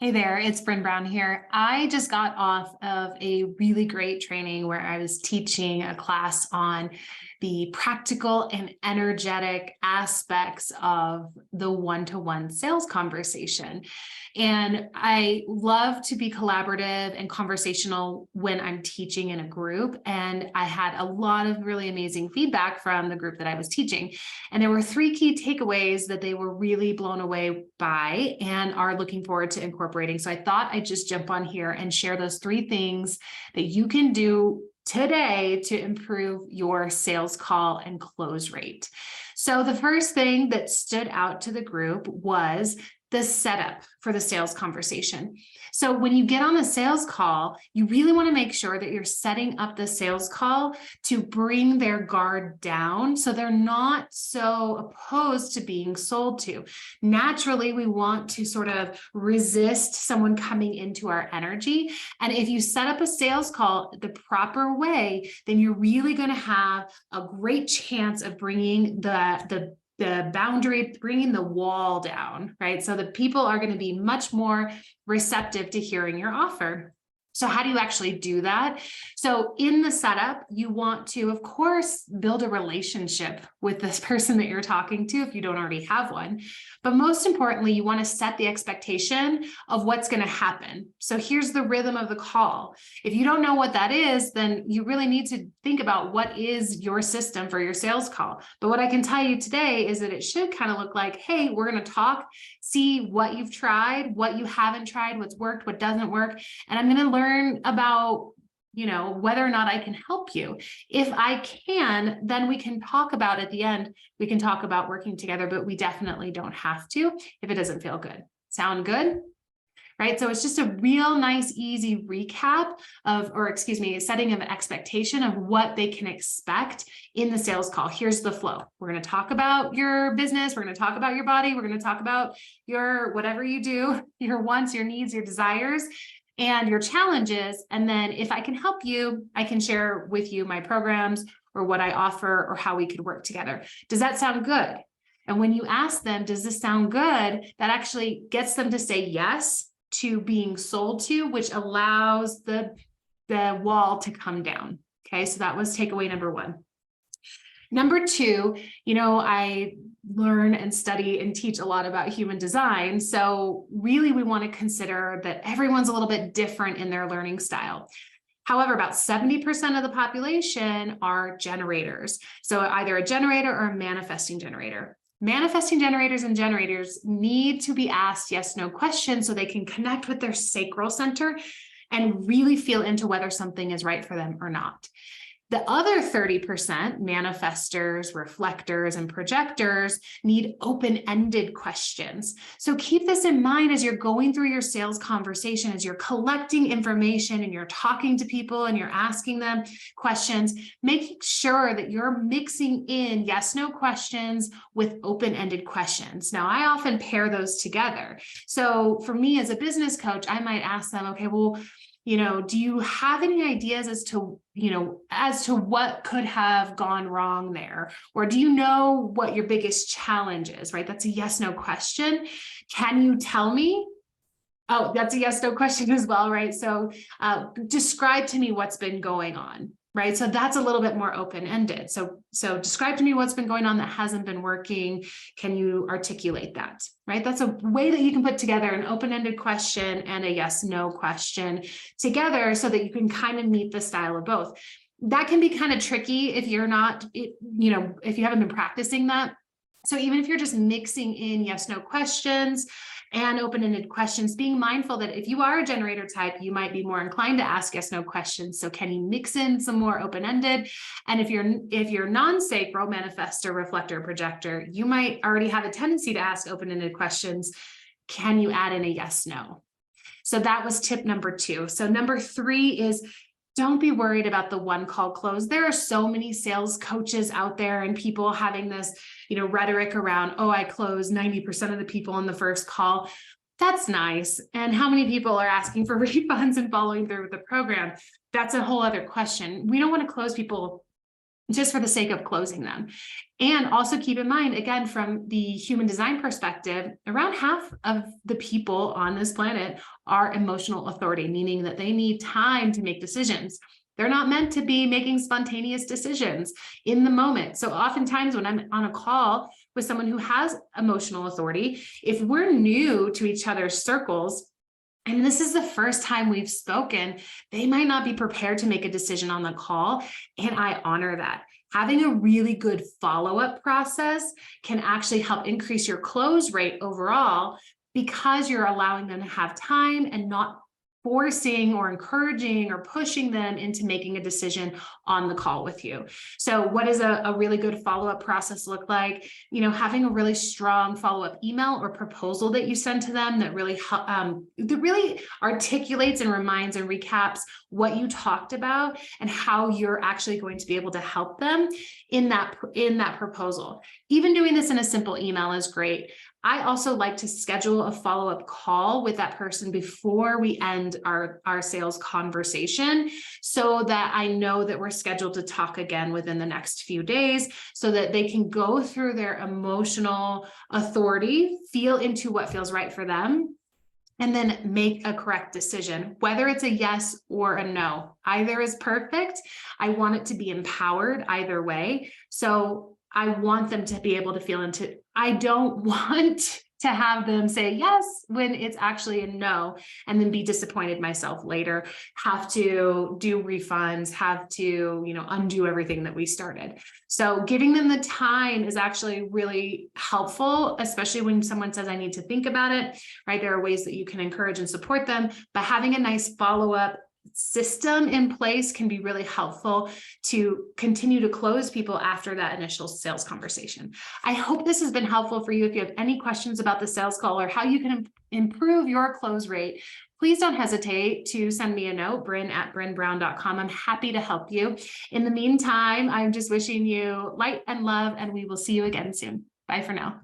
Hey there, it's Bryn here. I just got off of a really great training where I was teaching a class on the practical and energetic aspects of the one-to-one sales conversation. And I love to be collaborative and conversational when I'm teaching in a group. And I had a lot of really amazing feedback from the group that I was teaching. And there were three key takeaways that they were really blown away by and are looking forward to incorporating. So I thought I'd just jump on here and share those three things that you can do today to improve your sales call and close rate. So the first thing that stood out to the group was the setup for the sales conversation. So when you get on a sales call, you really want to make sure that you're setting up the sales call to bring their guard down so they're not so opposed to being sold to. Naturally, we want to sort of resist someone coming into our energy. And if you set up a sales call the proper way, then you're really going to have a great chance of bringing the boundary, bringing the wall down, right? So the people are going to be much more receptive to hearing your offer. So how do you actually do that? So in the setup, you want to, of course, build a relationship with this person that you're talking to if you don't already have one. But most importantly, you want to set the expectation of what's going to happen. So here's the rhythm of the call. If you don't know what that is, then you really need to think about what is your system for your sales call. But what I can tell you today is that it should kind of look like, hey, we're going to talk, see what you've tried, what you haven't tried, what's worked, what doesn't work. And I'm going to learn about, whether or not I can help you. If I can, then we can talk about at the end, we can talk about working together, but we definitely don't have to if it doesn't feel good. Sound good? Right? So it's just a real nice, easy recap setting of an expectation of what they can expect in the sales call. Here's the flow. We're going to talk about your business. We're going to talk about your body. We're going to talk about your, whatever you do, your wants, your needs, your desires, and your challenges. And then if I can help you, I can share with you my programs or what I offer or how we could work together. Does that sound good? And when you ask them, does this sound good? That actually gets them to say yes to being sold to, which allows the wall to come down. Okay, so that was takeaway number one. Number two, I learn and study and teach a lot about human design. So really, we want to consider that everyone's a little bit different in their learning style. However, about 70% of the population are generators. So either a generator or a manifesting generator. Manifesting generators and generators need to be asked yes/no questions so they can connect with their sacral center and really feel into whether something is right for them or not. The other 30%, manifestors, reflectors, and projectors, need open-ended questions. So keep this in mind as you're going through your sales conversation, as you're collecting information and you're talking to people and you're asking them questions, making sure that you're mixing in yes/no questions with open-ended questions. Now, I often pair those together. So for me as a business coach, I might ask them, okay, well, do you have any ideas as to what could have gone wrong there? Or do you know what your biggest challenge is, right? That's a yes/no question. Can you tell me? Oh, that's a yes/no question as well, right? So describe to me what's been going on, right? So that's a little bit more open-ended. So describe to me what's been going on that hasn't been working. Can you articulate that, right? That's a way that you can put together an open-ended question and a yes/no question together so that you can kind of meet the style of both. That can be kind of tricky if you're not, if you haven't been practicing that. So even if you're just mixing in yes/no questions and open-ended questions, being mindful that if you are a generator type, you might be more inclined to ask yes/no questions. So can you mix in some more open-ended? And if you're non-sacral, manifestor, reflector, projector, you might already have a tendency to ask open-ended questions. Can you add in a yes/no? So that was tip number two. So number three is don't be worried about the one call close. There are so many sales coaches out there and people having this, rhetoric around, oh, I close 90% of the people in the first call. That's nice. And how many people are asking for refunds and following through with the program? That's a whole other question. We don't want to close people just for the sake of closing them. And also keep in mind, again, from the human design perspective, around half of the people on this planet are emotional authority, meaning that they need time to make decisions. They're not meant to be making spontaneous decisions in the moment. So oftentimes when I'm on a call with someone who has emotional authority, if we're new to each other's circles, and this is the first time we've spoken, they might not be prepared to make a decision on the call. And I honor that. Having a really good follow-up process can actually help increase your close rate overall, because you're allowing them to have time and not forcing or encouraging or pushing them into making a decision on the call with you. So what does a really good follow-up process look like? Having a really strong follow-up email or proposal that you send to them that really articulates and reminds and recaps what you talked about and how you're actually going to be able to help them in that proposal. Even doing this in a simple email is great. I also like to schedule a follow-up call with that person before we end our sales conversation, so that I know that we're scheduled to talk again within the next few days, so that they can go through their emotional authority, feel into what feels right for them, and then make a correct decision, whether it's a yes or a no. Either is perfect. I want it to be empowered either way. So I want them to be able to feel into, I don't want to have them say yes when it's actually a no, and then be disappointed myself later, have to do refunds, have to, undo everything that we started. So giving them the time is actually really helpful, especially when someone says, I need to think about it, right? There are ways that you can encourage and support them, but having a nice follow-up system in place can be really helpful to continue to close people after that initial sales conversation. I hope this has been helpful for you. If you have any questions about the sales call or how you can improve your close rate, please don't hesitate to send me a note, bryn@brynbrown.com. I'm happy to help you. In the meantime, I'm just wishing you light and love, and we will see you again soon. Bye for now.